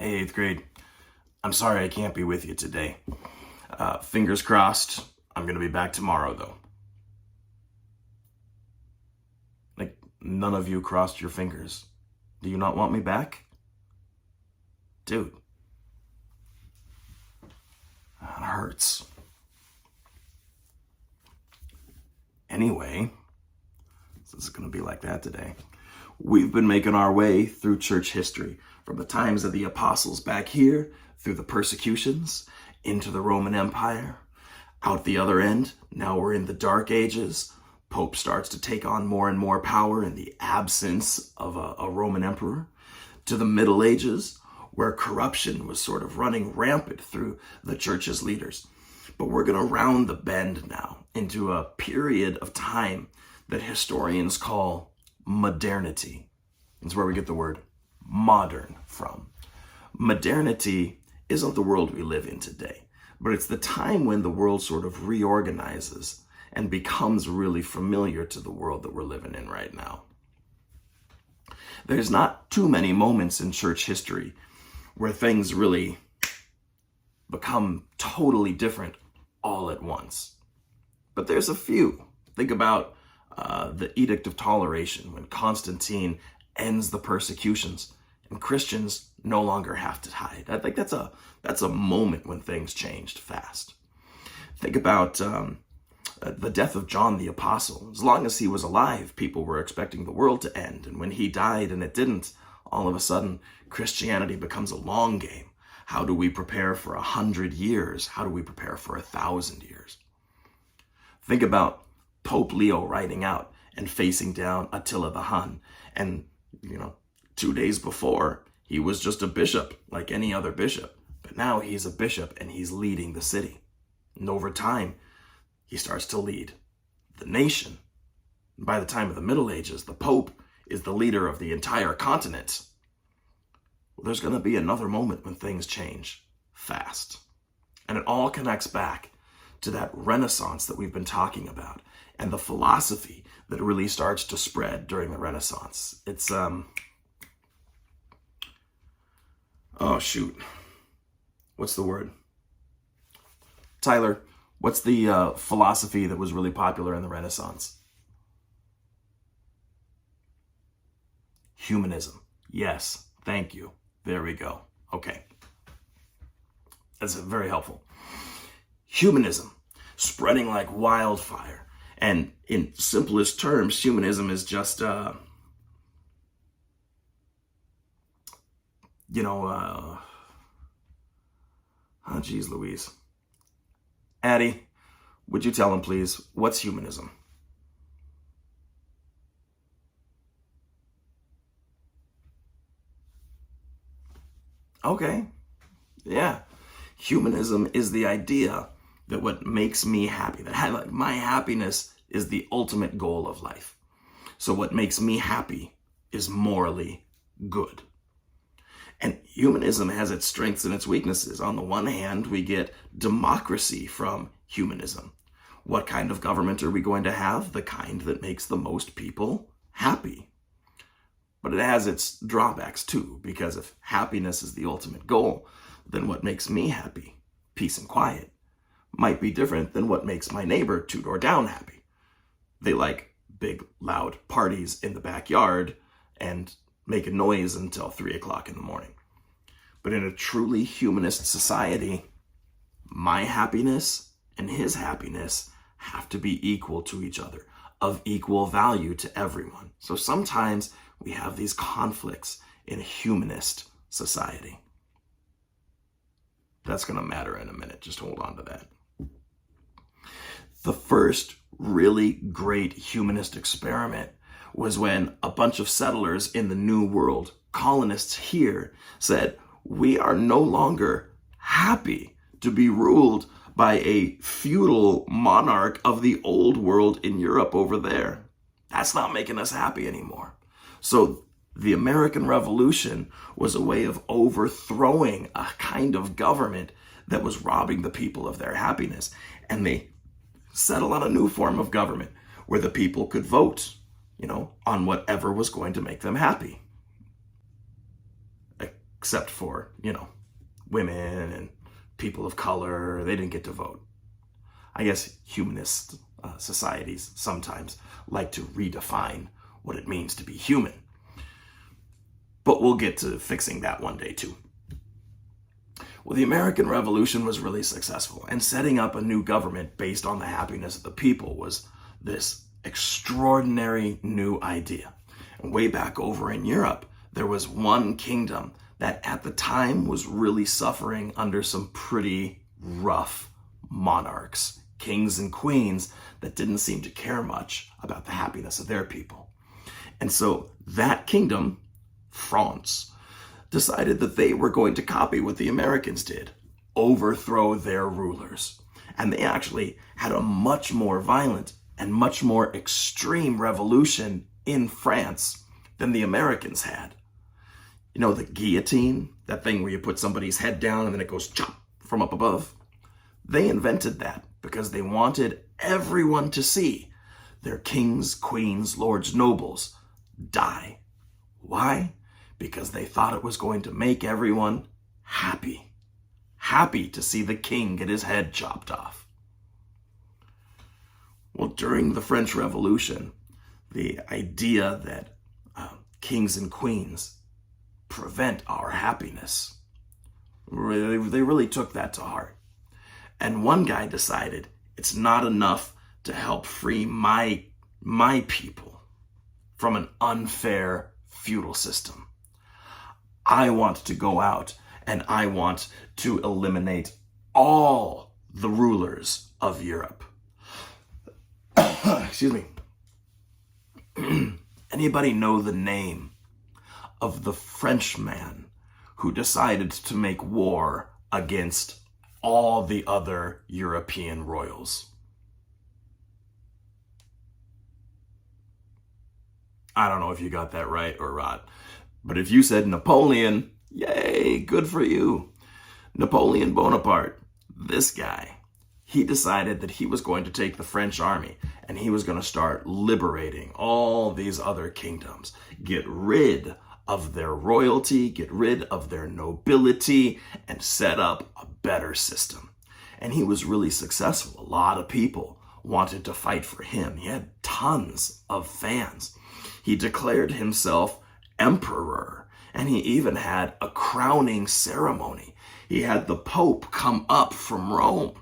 Hey, eighth grade. I'm sorry I can't be with you today. Fingers crossed, I'm going to be back tomorrow, though. Like, none of you crossed your fingers. Do you not want me back? Dude. That hurts. Anyway, this is going to be like that today. We've been making our way through church history, from the times of the apostles back here, through the persecutions, into the Roman Empire, out the other end. Now we're in the Dark Ages. Pope starts to take on more and more power in the absence of a Roman emperor, to the Middle Ages, where corruption was sort of running rampant through the church's leaders. But we're going to round the bend now into a period of time that historians call modernity. It's where we get the word modern from. Modernity isn't the world we live in today, but it's the time when the world sort of reorganizes and becomes really familiar to the world that we're living in right now. There's not too many moments in church history where things really become totally different all at once. But there's a few. Think about the Edict of Toleration, when Constantine ends the persecutions and Christians no longer have to hide. I think that's a moment when things changed fast. Think about the death of John the Apostle. As long as he was alive, people were expecting the world to end. And when he died and it didn't, all of a sudden, Christianity becomes a long game. How do we prepare for 100 years? How do we prepare for 1,000 years? Think about Pope Leo riding out and facing down Attila the Hun. And, 2 days before, he was just a bishop like any other bishop. But now he's a bishop and he's leading the city. And over time, he starts to lead the nation. By the time of the Middle Ages, the Pope is the leader of the entire continent. Well, there's going to be another moment when things change fast. And it all connects back to that Renaissance that we've been talking about and the philosophy that really starts to spread during the Renaissance. It's, what's the word? Tyler, what's the philosophy that was really popular in the Renaissance? Humanism. Yes, thank you. There we go. Okay. That's very helpful. Humanism, spreading like wildfire. And in simplest terms, humanism is just, geez Louise. Addie, would you tell him, please, what's humanism? Okay. Yeah. Humanism is the idea that what makes me happy, that my happiness is the ultimate goal of life. So what makes me happy is morally good. And humanism has its strengths and its weaknesses. On the one hand, we get democracy from humanism. What kind of government are we going to have? The kind that makes the most people happy. But it has its drawbacks too, because if happiness is the ultimate goal, then what makes me happy, peace and quiet, might be different than what makes my neighbor two door down happy. They like big, loud parties in the backyard and make a noise until 3 o'clock in the morning. But in a truly humanist society, my happiness and his happiness have to be equal to each other, of equal value to everyone. So sometimes we have these conflicts in a humanist society. That's going to matter in a minute. Just hold on to that. The first really great humanist experiment was when a bunch of settlers in the New World, colonists here, said, we are no longer happy to be ruled by a feudal monarch of the old world in Europe over there. That's not making us happy anymore. So the American Revolution was a way of overthrowing a kind of government that was robbing the people of their happiness. And they settled on a new form of government where the people could vote, on whatever was going to make them happy. except for, women and people of color. They didn't get to vote. I guess humanist societies sometimes like to redefine what it means to be human. But we'll get to fixing that one day too. Well, the American Revolution was really successful, and setting up a new government based on the happiness of the people was this extraordinary new idea. And way back over in Europe, there was one kingdom that at the time was really suffering under some pretty rough monarchs, kings and queens that didn't seem to care much about the happiness of their people. And so that kingdom, France, decided that they were going to copy what the Americans did, overthrow their rulers. And they actually had a much more violent and much more extreme revolution in France than the Americans had. You know, the guillotine, that thing where you put somebody's head down and then it goes chop from up above. They invented that because they wanted everyone to see their kings, queens, lords, nobles die. Why? Because they thought it was going to make everyone happy. Happy to see the king get his head chopped off. Well, during the French Revolution, the idea that kings and queens prevent our happiness, they really took that to heart. And one guy decided it's not enough to help free my people from an unfair feudal system. I want to go out and I want to eliminate all the rulers of Europe. Excuse me. Anybody know the name of the Frenchman who decided to make war against all the other European royals? I don't know if you got that right or not, but if you said Napoleon, yay, good for you. Napoleon Bonaparte, this guy, he decided that he was going to take the French army and he was going to start liberating all these other kingdoms, get rid of their royalty, get rid of their nobility, and set up a better system. And he was really successful. A lot of people wanted to fight for him. He had tons of fans. He declared himself emperor, and he even had a crowning ceremony. He had the Pope come up from Rome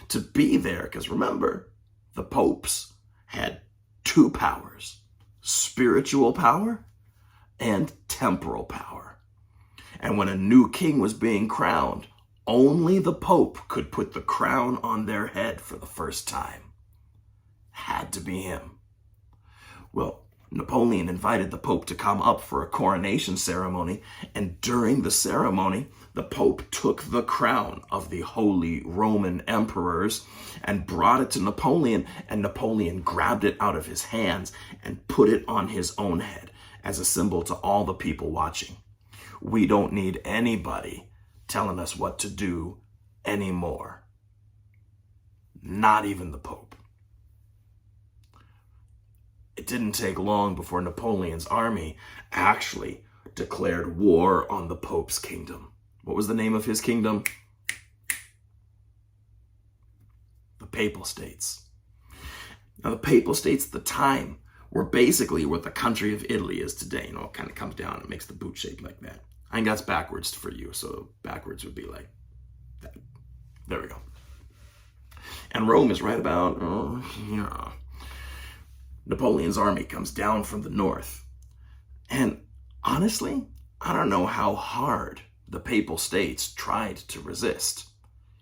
to be there, because remember, the popes had two powers, spiritual power and temporal power. And when a new king was being crowned, only the Pope could put the crown on their head for the first time. Had to be him. Well, Napoleon invited the Pope to come up for a coronation ceremony, and during the ceremony, the Pope took the crown of the Holy Roman Emperors and brought it to Napoleon, and Napoleon grabbed it out of his hands and put it on his own head as a symbol to all the people watching. We don't need anybody telling us what to do anymore. Not even the Pope. It didn't take long before Napoleon's army actually declared war on the Pope's kingdom. What was the name of his kingdom? The Papal States. Now, the Papal States at the time were basically what the country of Italy is today. You know, it kind of comes down and makes the boot shape like that. I think that's backwards for you, so backwards would be like that. There we go. And Rome is right about here. Napoleon's army comes down from the north. And honestly, I don't know how hard the Papal States tried to resist.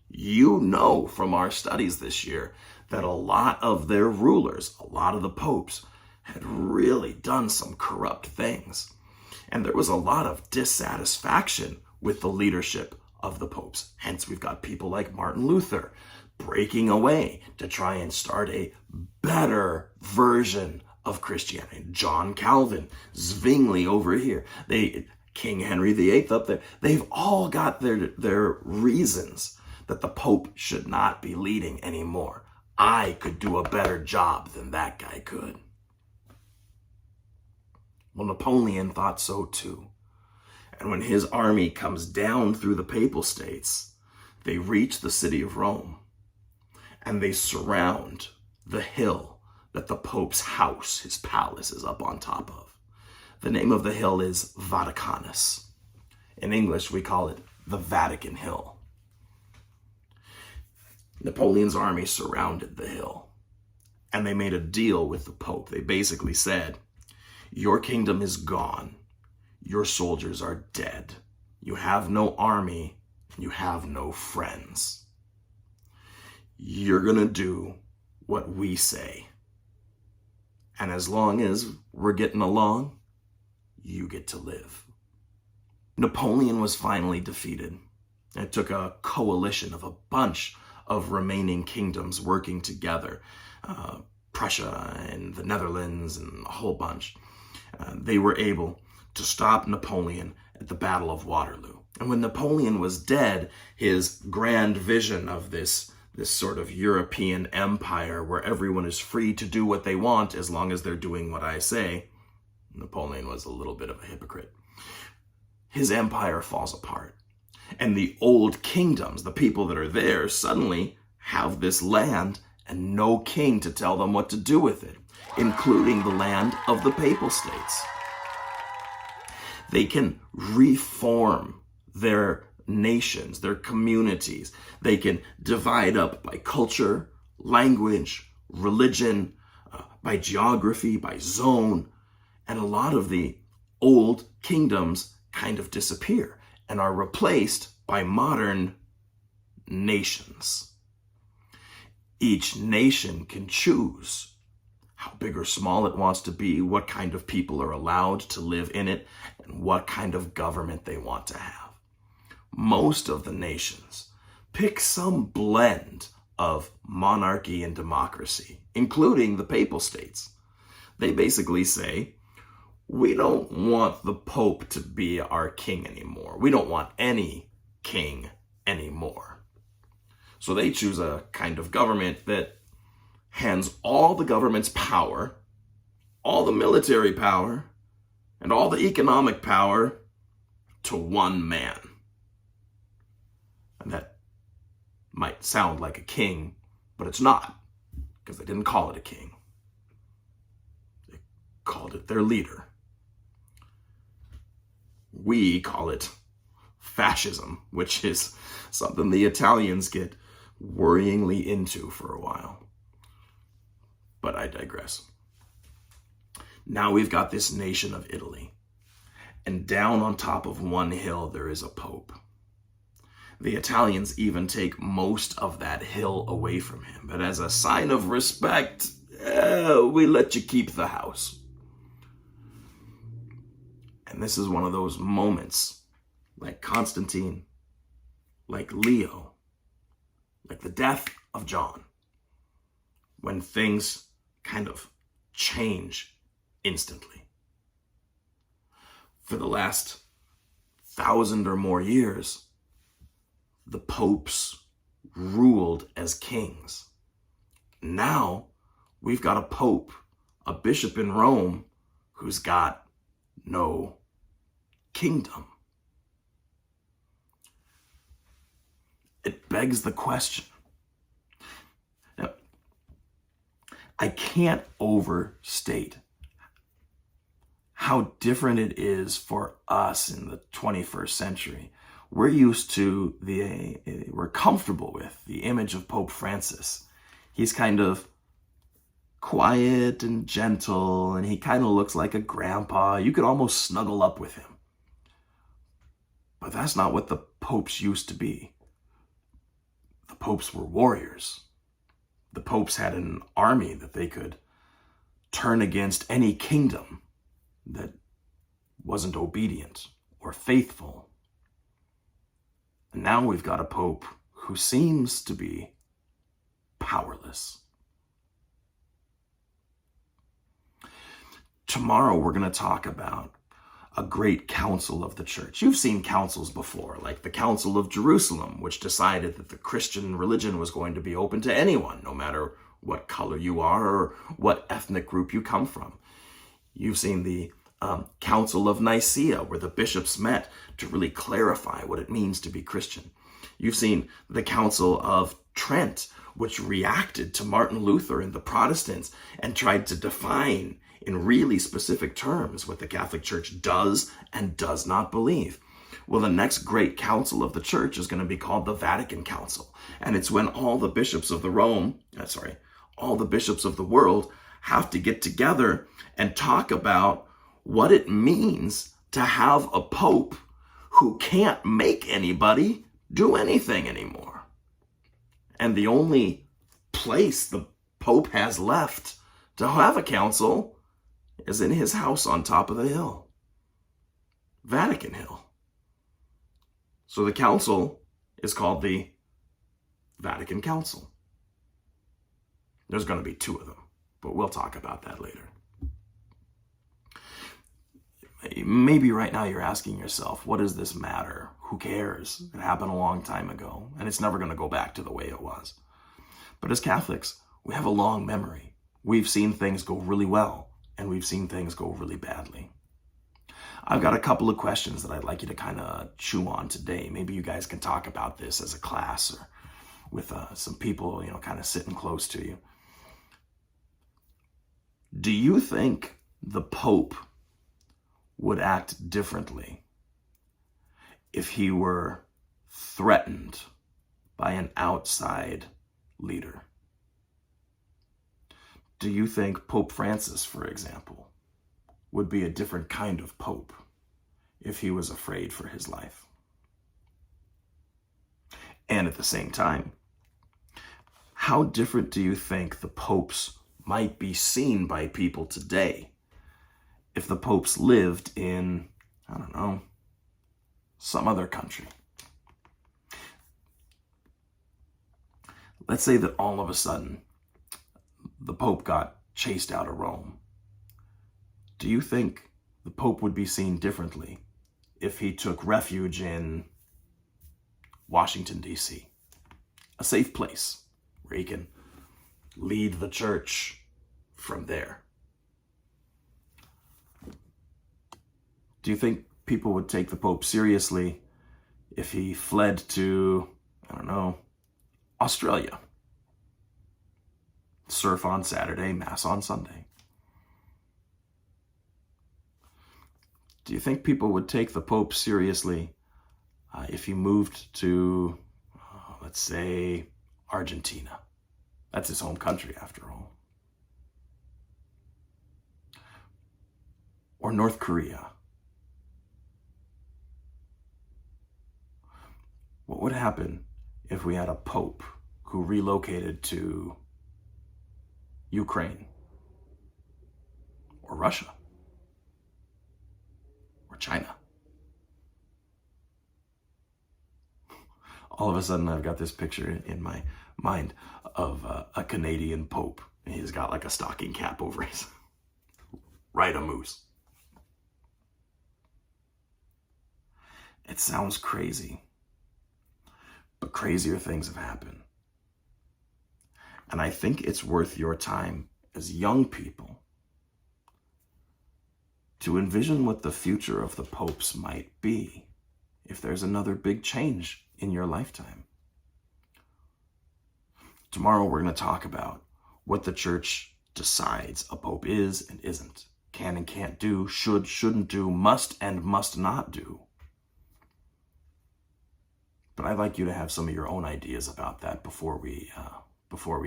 You know from our studies this year that a lot of their rulers, a lot of the popes, had really done some corrupt things. And there was a lot of dissatisfaction with the leadership of the popes. Hence, we've got people like Martin Luther breaking away to try and start a better version of Christianity. John Calvin, Zwingli over here, King Henry VIII up there. They've all got their reasons that the Pope should not be leading anymore. I could do a better job than that guy could. Well, Napoleon thought so too. And when his army comes down through the Papal States, they reach the city of Rome, and they surround the hill that the Pope's house, his palace, is up on top of. The name of the hill is Vaticanus. In English, we call it the Vatican Hill. Napoleon's army surrounded the hill, and they made a deal with the Pope. They basically said, your kingdom is gone. Your soldiers are dead. You have no army. You have no friends. You're going to do what we say. And as long as we're getting along, you get to live. Napoleon was finally defeated. It took a coalition of a bunch of remaining kingdoms working together. Prussia and the Netherlands and a whole bunch. They were able to stop Napoleon at the Battle of Waterloo. And when Napoleon was dead, his grand vision of this sort of European empire where everyone is free to do what they want as long as they're doing what I say, Napoleon was a little bit of a hypocrite. His empire falls apart. And the old kingdoms, the people that are there, suddenly have this land and no king to tell them what to do with it, including the land of the Papal States. They can reform their nations, their communities. They can divide up by culture, language, religion, by geography, by zone. And a lot of the old kingdoms kind of disappear and are replaced by modern nations. Each nation can choose how big or small it wants to be, what kind of people are allowed to live in it, and what kind of government they want to have. Most of the nations pick some blend of monarchy and democracy, including the Papal States. They basically say, we don't want the Pope to be our king anymore. We don't want any king anymore. So they choose a kind of government that hands all the government's power, all the military power, and all the economic power to one man. And that might sound like a king, but it's not, because they didn't call it a king. They called it their leader. We call it fascism, which is something the Italians get worryingly into for a while. But I digress. Now we've got this nation of Italy, and down on top of one hill there is a pope. The Italians even take most of that hill away from him, but as a sign of respect, we let you keep the house. And this is one of those moments, like Constantine, like Leo, like the death of John, when things kind of change instantly. For the last 1,000 or more years, the popes ruled as kings. Now we've got a pope, a bishop in Rome, who's got no kingdom. It begs the question. Now, I can't overstate how different it is for us in the 21st century. We're used to we're comfortable with the image of Pope Francis. He's kind of quiet and gentle, and he kind of looks like a grandpa. You could almost snuggle up with him. But that's not what the popes used to be. The popes were warriors. The popes had an army that they could turn against any kingdom that wasn't obedient or faithful. And now we've got a pope who seems to be powerless. Tomorrow we're going to talk about a great council of the church. You've seen councils before, like the Council of Jerusalem, which decided that the Christian religion was going to be open to anyone, no matter what color you are or what ethnic group you come from. You've seen the Council of Nicaea, where the bishops met to really clarify what it means to be Christian. You've seen the Council of Trent, which reacted to Martin Luther and the Protestants and tried to define in really specific terms what the Catholic Church does and does not believe. Well, the next great council of the church is going to be called the Vatican Council. And it's when all the bishops of all the bishops of the world have to get together and talk about what it means to have a pope who can't make anybody do anything anymore. And the only place the pope has left to have a council is in his house on top of the hill, Vatican Hill. So the council is called the Vatican Council. There's going to be 2 of them, but we'll talk about that later. Maybe right now you're asking yourself, what does this matter? Who cares? It happened a long time ago, and it's never going to go back to the way it was. But as Catholics, we have a long memory. We've seen things go really well, and we've seen things go really badly. I've got a couple of questions that I'd like you to kind of chew on today. Maybe you guys can talk about this as a class or with some people, kind of sitting close to you. Do you think the Pope would act differently if he were threatened by an outside leader? Do you think Pope Francis, for example, would be a different kind of pope if he was afraid for his life? And at the same time, how different do you think the popes might be seen by people today if the popes lived in, some other country? Let's say that all of a sudden the Pope got chased out of Rome. Do you think the Pope would be seen differently if he took refuge in Washington, D.C., a safe place where he can lead the church from there? Do you think people would take the Pope seriously if he fled to, Australia? Surf on Saturday, Mass on Sunday. Do you think people would take the Pope seriously if he moved to, let's say, Argentina? That's his home country, after all. Or North Korea. What would happen if we had a Pope who relocated to Ukraine, or Russia, or China? All of a sudden, I've got this picture in my mind of a Canadian Pope. He's got like a stocking cap over his right, a moose. It sounds crazy, but crazier things have happened. And I think it's worth your time as young people to envision what the future of the popes might be if there's another big change in your lifetime. Tomorrow we're going to talk about what the church decides a pope is and isn't, can and can't do, should, shouldn't do, must and must not do. But I'd like you to have some of your own ideas about that before we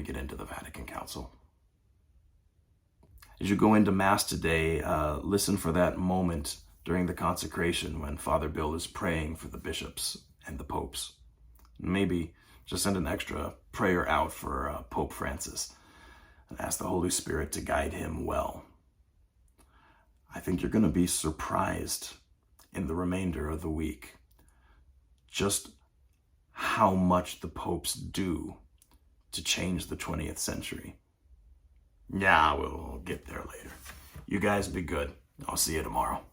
get into the Vatican Council. As you go into Mass today, listen for that moment during the consecration when Father Bill is praying for the bishops and the popes. Maybe just send an extra prayer out for Pope Francis and ask the Holy Spirit to guide him well. I think you're going to be surprised in the remainder of the week just how much the popes do to change the 20th century. Yeah, we'll get there later. You guys be good. I'll see you tomorrow.